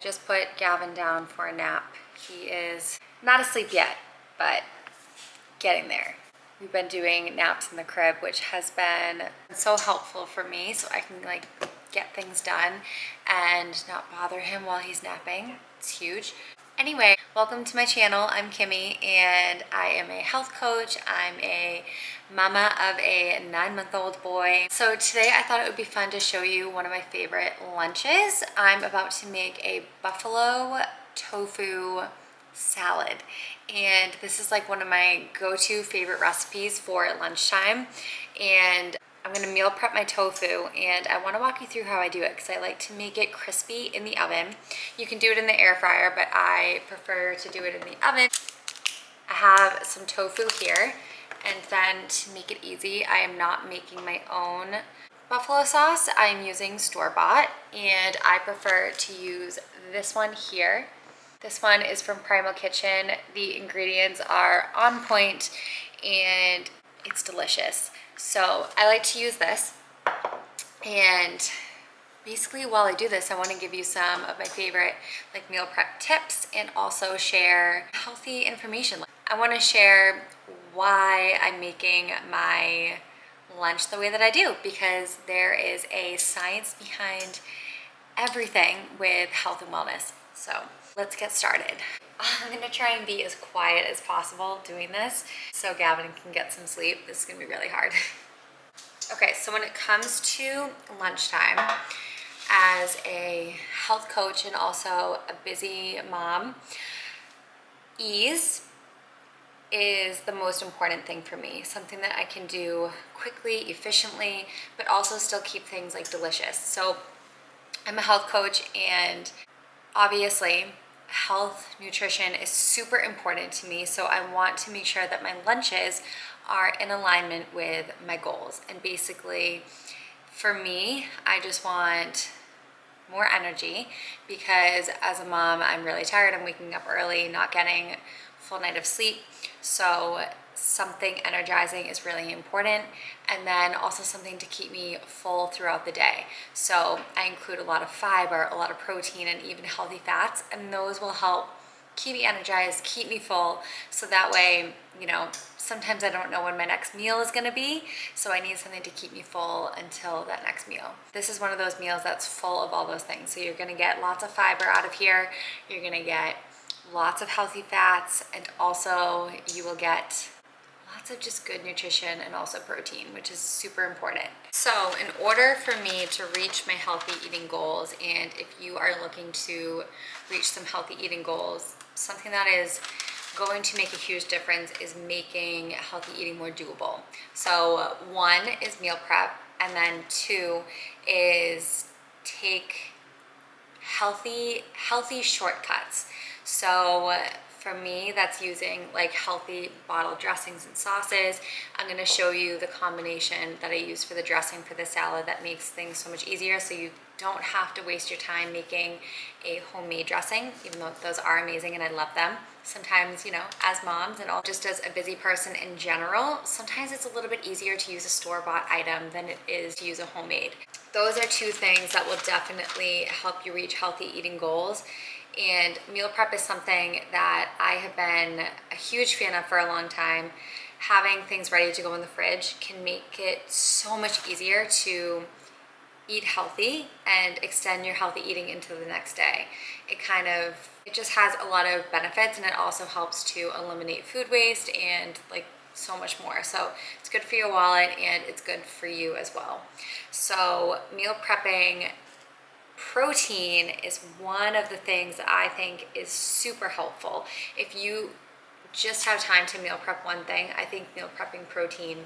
Just put Gavin down for a nap. He is not asleep yet, but getting there. We've been doing naps in the crib, which has been so helpful for me so I can like get things done and not bother him while he's napping. It's huge. Anyway, welcome to my channel. I'm Kimmy and I am a health coach. I'm a mama of a 9-month-old boy. So today I thought it would be fun to show you one of my favorite lunches. I'm about to make a buffalo tofu salad. And this is like one of my go-to favorite recipes for lunchtime. And I'm gonna meal prep my tofu, and I wanna walk you through how I do it because I like to make it crispy in the oven. You can do it in the air fryer, but I prefer to do it in the oven. I have some tofu here, and then to make it easy, I am not making my own buffalo sauce. I'm using store-bought, and I prefer to use this one here. This one is from Primal Kitchen. The ingredients are on point and it's delicious. So I like to use this, and basically while I do this, I want to give you some of my favorite like meal prep tips and also share healthy information. I want to share why I'm making my lunch the way that I do, because there is a science behind everything with health and wellness. So let's get started. I'm gonna try and be as quiet as possible doing this so Gavin can get some sleep. This is gonna be really hard. Okay, so when it comes to lunchtime, as a health coach and also a busy mom, ease is the most important thing for me. Something that I can do quickly, efficiently, but also still keep things like delicious. So I'm a health coach, and obviously health, nutrition is super important to me. So I want to make sure that my lunches are in alignment with my goals. And basically for me, I just want more energy because as a mom, I'm really tired. I'm waking up early, not getting a full night of sleep. So something energizing is really important, and then also something to keep me full throughout the day. So I include a lot of fiber, a lot of protein, and even healthy fats, and those will help keep me energized, keep me full, so that way, you know, sometimes I don't know when my next meal is gonna be, so I need something to keep me full until that next meal. This is one of those meals that's full of all those things. So you're gonna get lots of fiber out of here, you're gonna get lots of healthy fats, and also you will get lots of just good nutrition and also protein, which is super important. So in order for me to reach my healthy eating goals, and if you are looking to reach some healthy eating goals, something that is going to make a huge difference is making healthy eating more doable. So one is meal prep, and then two is take healthy shortcuts. So for me, that's using like healthy bottled dressings and sauces. I'm gonna show you the combination that I use for the dressing for the salad that makes things so much easier, so you don't have to waste your time making a homemade dressing, even though those are amazing and I love them. Sometimes, you know, as moms and all, just as a busy person in general, sometimes it's a little bit easier to use a store-bought item than it is to use a homemade. Those are two things that will definitely help you reach healthy eating goals. And meal prep is something that I have been a huge fan of for a long time. Having things ready to go in the fridge can make it so much easier to eat healthy and extend your healthy eating into the next day. It just has a lot of benefits, and it also helps to eliminate food waste and like so much more. So it's good for your wallet and it's good for you as well. So meal prepping protein is one of the things that I think is super helpful. If you just have time to meal prep one thing, I think meal prepping protein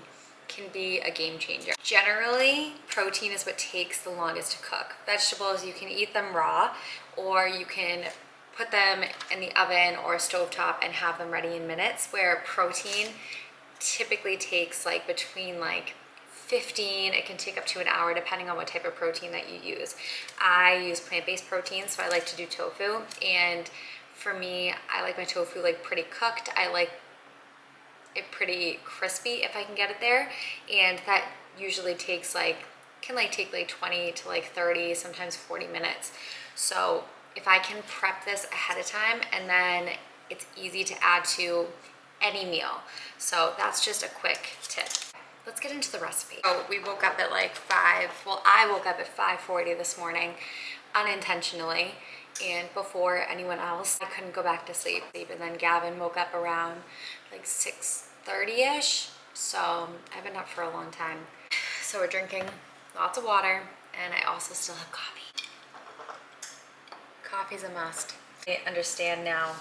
can be a game changer. Generally, protein is what takes the longest to cook. Vegetables, you can eat them raw, or you can put them in the oven or stovetop and have them ready in minutes, where protein typically takes like between like 15, it can take up to an hour depending on what type of protein that you use. I use plant-based protein, so I like to do tofu, and for me, I like my tofu like pretty cooked. I like it pretty crispy if I can get it there, and that usually takes like, can like take like 20 to like 30, sometimes 40 minutes. So if I can prep this ahead of time, and then it's easy to add to any meal. So that's just a quick tip. Let's get into the recipe. So we woke up at like 5, well, I woke up at 5:40 this morning unintentionally, and before anyone else. I couldn't go back to sleep. And then Gavin woke up around like 6:30ish. So I've been up for a long time. So we're drinking lots of water, and I also still have coffee. Coffee's a must. I understand now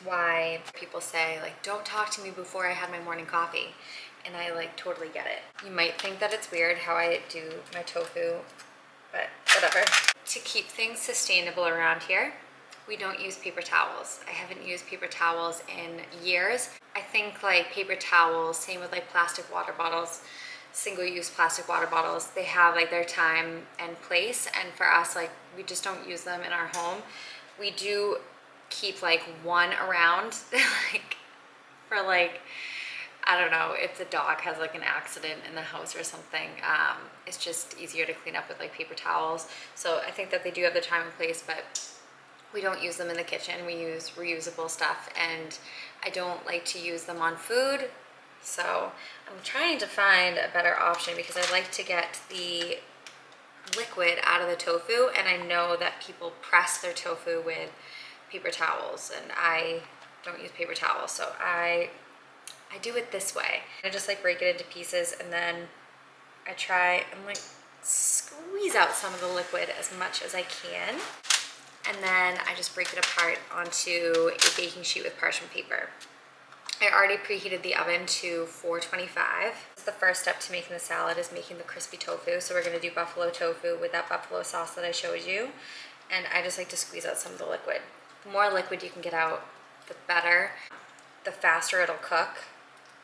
why people say like, don't talk to me before I had my morning coffee. And I like totally get it. You might think that it's weird how I do my tofu, but whatever. To keep things sustainable around here, we don't use paper towels. I haven't used paper towels in years. I think like paper towels, same with like plastic water bottles, single-use plastic water bottles, they have like their time and place, and for us, like, we just don't use them in our home. We do keep like one around like for like, I don't know, if the dog has like an accident in the house or something, it's just easier to clean up with like paper towels. So I think that they do have the time and place, but we don't use them in the kitchen. We use reusable stuff, and I don't like to use them on food. So I'm trying to find a better option because I like to get the liquid out of the tofu, and I know that people press their tofu with paper towels, and I don't use paper towels, so I do it this way. I just like break it into pieces, and then I try and like squeeze out some of the liquid as much as I can, and then I just break it apart onto a baking sheet with parchment paper. I already preheated the oven to 425. The first step to making the salad is making the crispy tofu. So we're gonna do buffalo tofu with that buffalo sauce that I showed you. And I just like to squeeze out some of the liquid. The more liquid you can get out, the better. The faster it'll cook.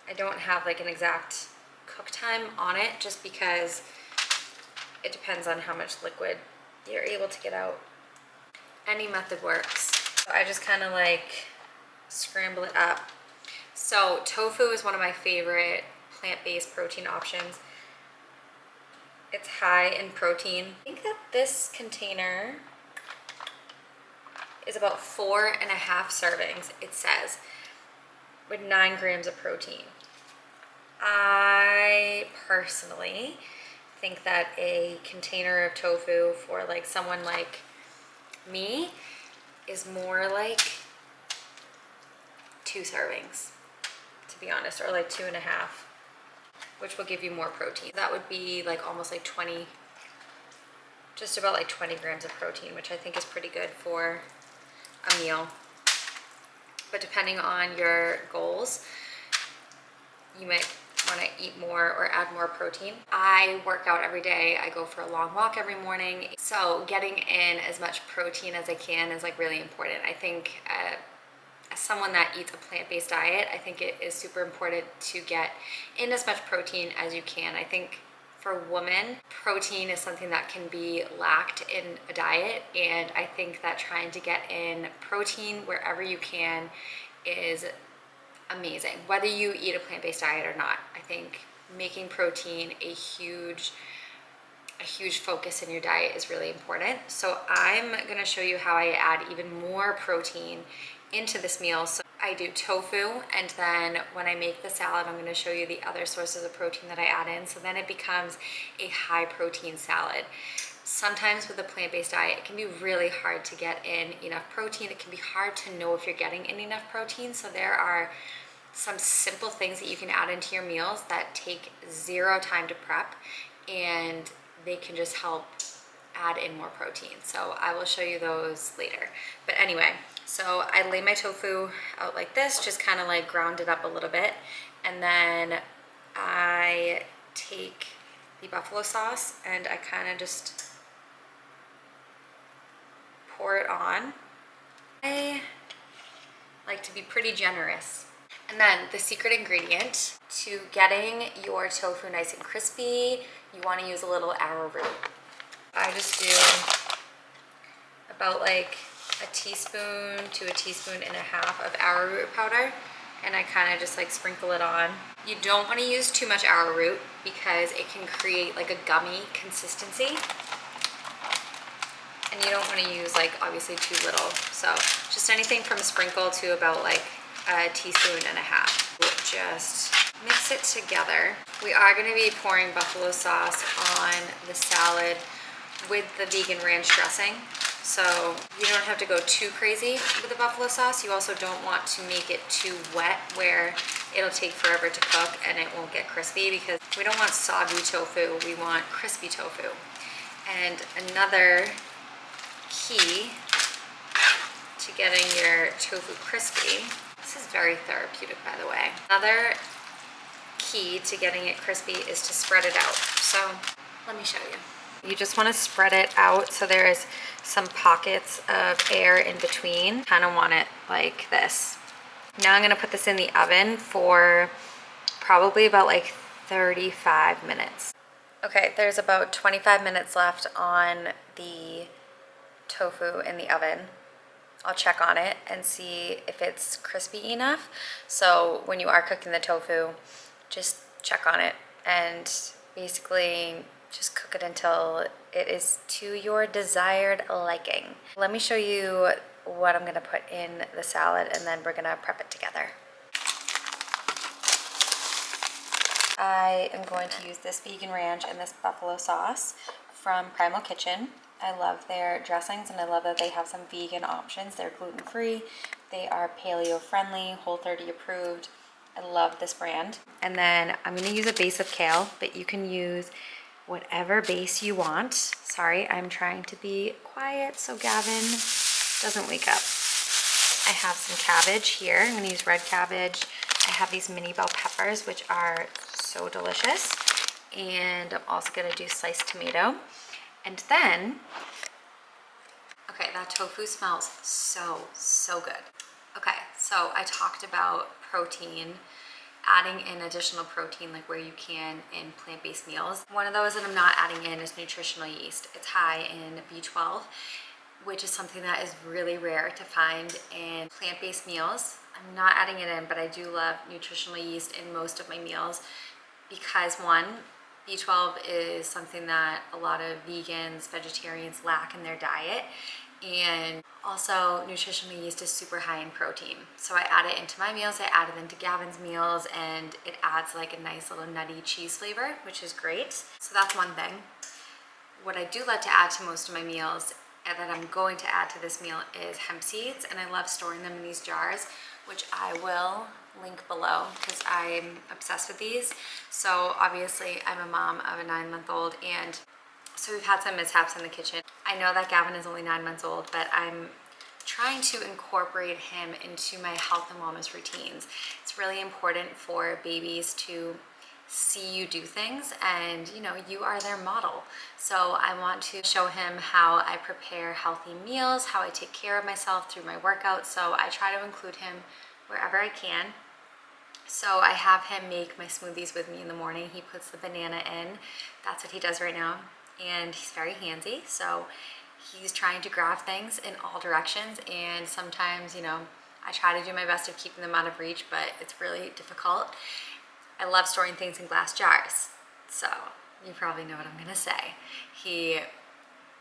I don't have like an exact cook time on it just because it depends on how much liquid you're able to get out. Any method works. So I just kind of like scramble it up. So tofu is one of my favorite plant-based protein options. It's high in protein. I think that this container is about 4.5 servings, it says, with 9 grams of protein. I personally think that a container of tofu for like someone like me is more like 2 servings, to be honest, or like 2.5, which will give you more protein. That would be like almost like 20, just about like 20 grams of protein, which I think is pretty good for a meal. But depending on your goals, you might want to eat more or add more protein. I work out every day. I go for a long walk every morning. So getting in as much protein as I can is like really important. I think as someone that eats a plant-based diet, I think it is super important to get in as much protein as you can. I think for women, protein is something that can be lacked in a diet, and I think that trying to get in protein wherever you can is amazing. Whether you eat a plant-based diet or not, I think making protein a huge focus in your diet is really important. So I'm gonna show you how I add even more protein into this meal. So I do tofu, and then when I make the salad, I'm gonna show you the other sources of protein that I add in. So then it becomes a high protein salad. Sometimes with a plant-based diet, it can be really hard to get in enough protein. It can be hard to know if you're getting in enough protein. So there are some simple things that you can add into your meals that take 0 time to prep, and they can just help add in more protein. So I will show you those later. But anyway, so I lay my tofu out like this, just kind of like ground it up a little bit. And then I take the buffalo sauce and I kind of just pour it on. I like to be pretty generous. And then the secret ingredient to getting your tofu nice and crispy, you want to use a little arrowroot. I just do about like a teaspoon to a teaspoon and a half of arrowroot powder, and I kind of just like sprinkle it on. You don't want to use too much arrowroot because it can create like a gummy consistency. And you don't want to use like obviously too little. So just anything from a sprinkle to about like a teaspoon and a half. We'll just mix it together. We are going to be pouring buffalo sauce on the salad with the vegan ranch dressing. So you don't have to go too crazy with the buffalo sauce. You also don't want to make it too wet where it'll take forever to cook and it won't get crispy, because we don't want soggy tofu, we want crispy tofu. And another key to getting your tofu crispy, this is very therapeutic by the way. Another key to getting it crispy is to spread it out. So let me show you. You just want to spread it out so there is some pockets of air in between. Kind of want it like this. Now I'm going to put this in the oven for probably about like 35 minutes. Okay, there's about 25 minutes left on the tofu in the oven. I'll check on it and see if it's crispy enough. So when you are cooking the tofu, just check on it and basically just cook it until it is to your desired liking. Let me show you what I'm gonna put in the salad and then we're gonna prep it together. I am going to use this vegan ranch and this buffalo sauce from Primal Kitchen. I love their dressings and I love that they have some vegan options. They're gluten-free, they are paleo friendly, Whole30 approved. I love this brand. And then I'm gonna use a base of kale, but you can use whatever base you want. Sorry, I'm trying to be quiet so Gavin doesn't wake up. I have some cabbage here. I'm gonna use red cabbage. I have these mini bell peppers, which are so delicious. And I'm also gonna do sliced tomato. And then, okay, that tofu smells so good. Okay, so I talked about protein, adding in additional protein like where you can in plant-based meals. One of those that I'm not adding in is nutritional yeast. It's high in B12, which is something that is really rare to find in plant-based meals. I'm not adding it in, but I do love nutritional yeast in most of my meals because one, B12 is something that a lot of vegans, vegetarians lack in their diet. And also nutritional yeast is super high in protein. So I add it into my meals, I add it into Gavin's meals, and it adds like a nice little nutty cheese flavor, which is great. So that's one thing. What I do like to add to most of my meals, and that I'm going to add to this meal, is hemp seeds. And I love storing them in these jars, which I will link below because I'm obsessed with these. So obviously I'm a mom of a 9-month-old, and so we've had some mishaps in the kitchen. I know that Gavin is only 9 months old, but I'm trying to incorporate him into my health and wellness routines. It's really important for babies to see you do things, and you know, you are their model. So I want to show him how I prepare healthy meals, how I take care of myself through my workouts. So I try to include him wherever I can. So I have him make my smoothies with me in the morning. He puts the banana in. That's what he does right now. And he's very handsy, so he's trying to grab things in all directions, and sometimes, you know, I try to do my best of keeping them out of reach, but it's really difficult. I love storing things in glass jars, so you probably know what I'm gonna say. He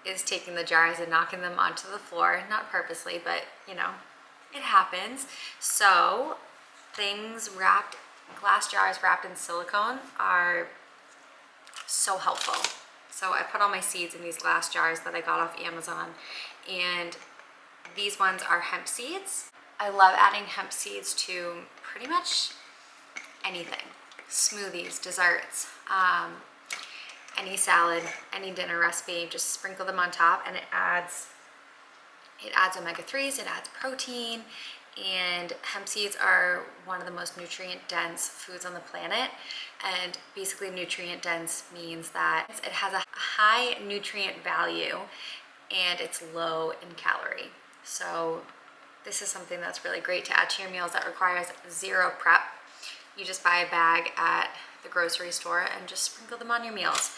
is taking the jars and knocking them onto the floor, not purposely, but you know, it happens. So things wrapped, glass jars wrapped in silicone are so helpful. So I put all my seeds in these glass jars that I got off Amazon, and these ones are hemp seeds. I love adding hemp seeds to pretty much anything. Smoothies, desserts, any salad, any dinner recipe, just sprinkle them on top, and it adds omega-3s, it adds protein, and hemp seeds are one of the most nutrient dense foods on the planet. And basically nutrient dense means that it has a high nutrient value and it's low in calorie. So this is something that's really great to add to your meals that requires zero prep. You just buy a bag at the grocery store and just sprinkle them on your meals.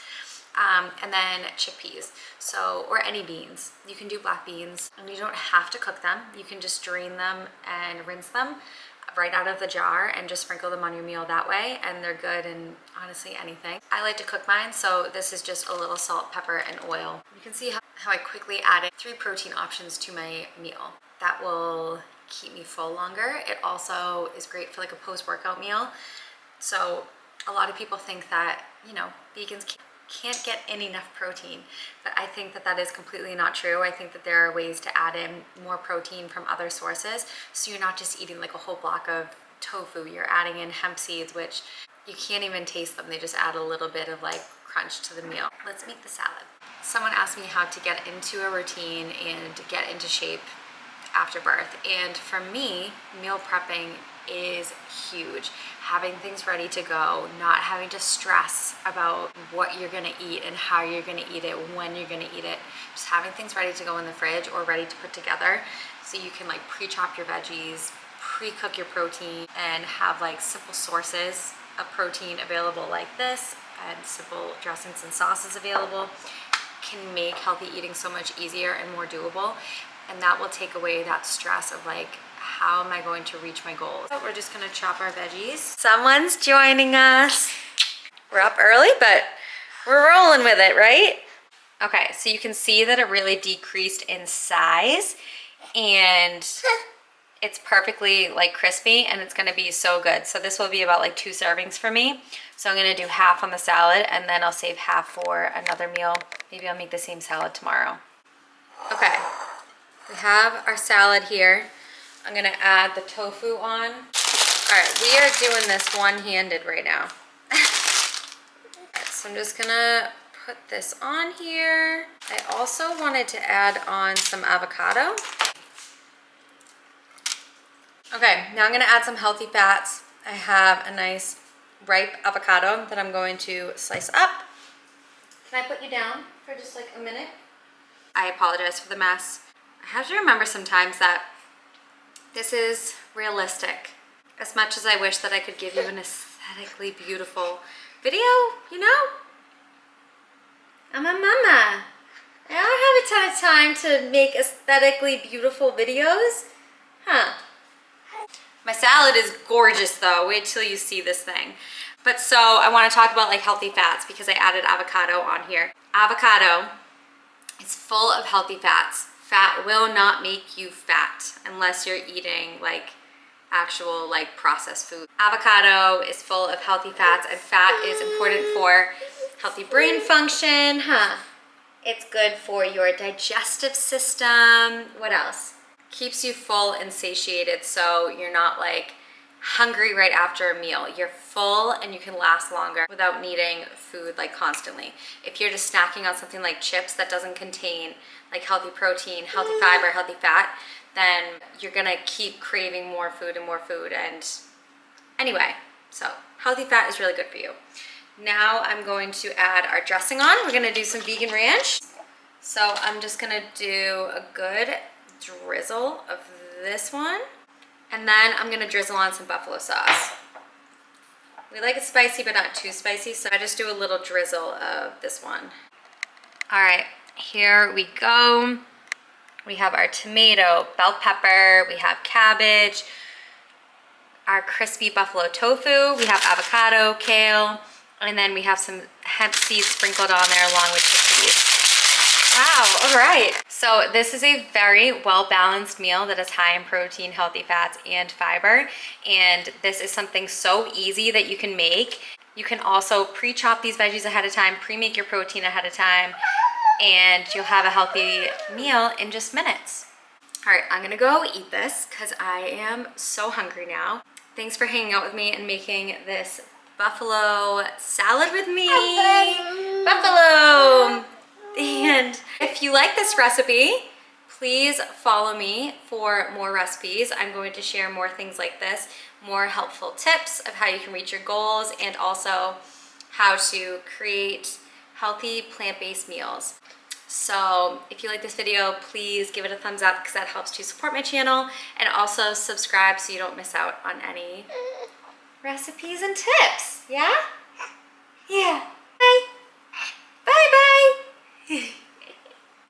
And then chickpeas, so, or any beans. You can do black beans, and you don't have to cook them. You can just drain them and rinse them. right out of the jar and just sprinkle them on your meal that way, and they're good in honestly anything. I like to cook mine, so this is just a little salt, pepper, and oil. You can see how I quickly added 3 protein options to my meal. That will keep me full longer. It also is great for like a post-workout meal. So a lot of people think that, you know, vegans can't get in enough protein, but I think that that is completely not true. I think that there are ways to add in more protein from other sources, so you're not just eating like a whole block of tofu. You're adding in hemp seeds, which you can't even taste them. They just add a little bit of like crunch to the meal. Let's make the salad. Someone asked me how to get into a routine and get into shape after birth, and for me, meal prepping is huge. Having things ready to go, not having to stress about what you're gonna eat and how you're gonna eat it, when you're gonna eat it. Just having things ready to go in the fridge or ready to put together, so you can like pre-chop your veggies, pre-cook your protein, and have like simple sources of protein available like this, and simple dressings and sauces available, can make healthy eating so much easier and more doable. And that will take away that stress of like, how am I going to reach my goals? So we're just gonna chop our veggies. Someone's joining us. We're up early, but we're rolling with it, right? Okay, so you can see that it really decreased in size, and it's perfectly like crispy, and it's gonna be so good. So this will be about like 2 servings for me. So I'm gonna do half on the salad, and then I'll save half for another meal. Maybe I'll make the same salad tomorrow. Okay, we have our salad here. I'm gonna add the tofu on. All right, we are doing this one-handed right now. So I'm just gonna put this on here. I also wanted to add on some avocado. Okay, now I'm gonna add some healthy fats. I have a nice ripe avocado that I'm going to slice up. Can I put you down for just like a minute? I apologize for the mess. I have to remember sometimes that this is realistic. As much as I wish that I could give you an aesthetically beautiful video, you know? I'm a mama. I don't have a ton of time to make aesthetically beautiful videos. Huh. My salad is gorgeous though. Wait till you see this thing. But so I want to talk about like healthy fats because I added avocado on here. Avocado is full of healthy fats. Fat will not make you fat unless you're eating like actual like processed food. Avocado is full of healthy fats, and fat is important for healthy brain function. It's good for your digestive system. What else? Keeps you full and satiated, so you're not like hungry right after a meal. You're full and you can last longer without needing food like constantly. If you're just snacking on something like chips that doesn't contain like healthy protein, healthy fiber, healthy fat, then you're gonna keep craving more food and more food. And anyway, so healthy fat is really good for you. Now I'm going to add our dressing on. We're gonna do some vegan ranch. So I'm just gonna do a good drizzle of this one. And then I'm gonna drizzle on some buffalo sauce. We like it spicy, but not too spicy, so I just do a little drizzle of this one. All right, here we go. We have our tomato, bell pepper, we have cabbage, our crispy buffalo tofu, we have avocado, kale, and then we have some hemp seeds sprinkled on there along with chickpeas. Wow, all right. So this is a very well-balanced meal that is high in protein, healthy fats, and fiber. And this is something so easy that you can make. You can also pre-chop these veggies ahead of time, pre-make your protein ahead of time, and you'll have a healthy meal in just minutes. All right, I'm gonna go eat this because I am so hungry now. Thanks for hanging out with me and making this buffalo salad with me. Buffalo! And if you like this recipe, please follow me for more recipes. I'm going to share more things like this, more helpful tips of how you can reach your goals, and also how to create healthy plant-based meals. So if you like this video, please give it a thumbs up because that helps to support my channel, and also subscribe so you don't miss out on any recipes and tips. Yeah? Yeah. Bye. Bye-bye.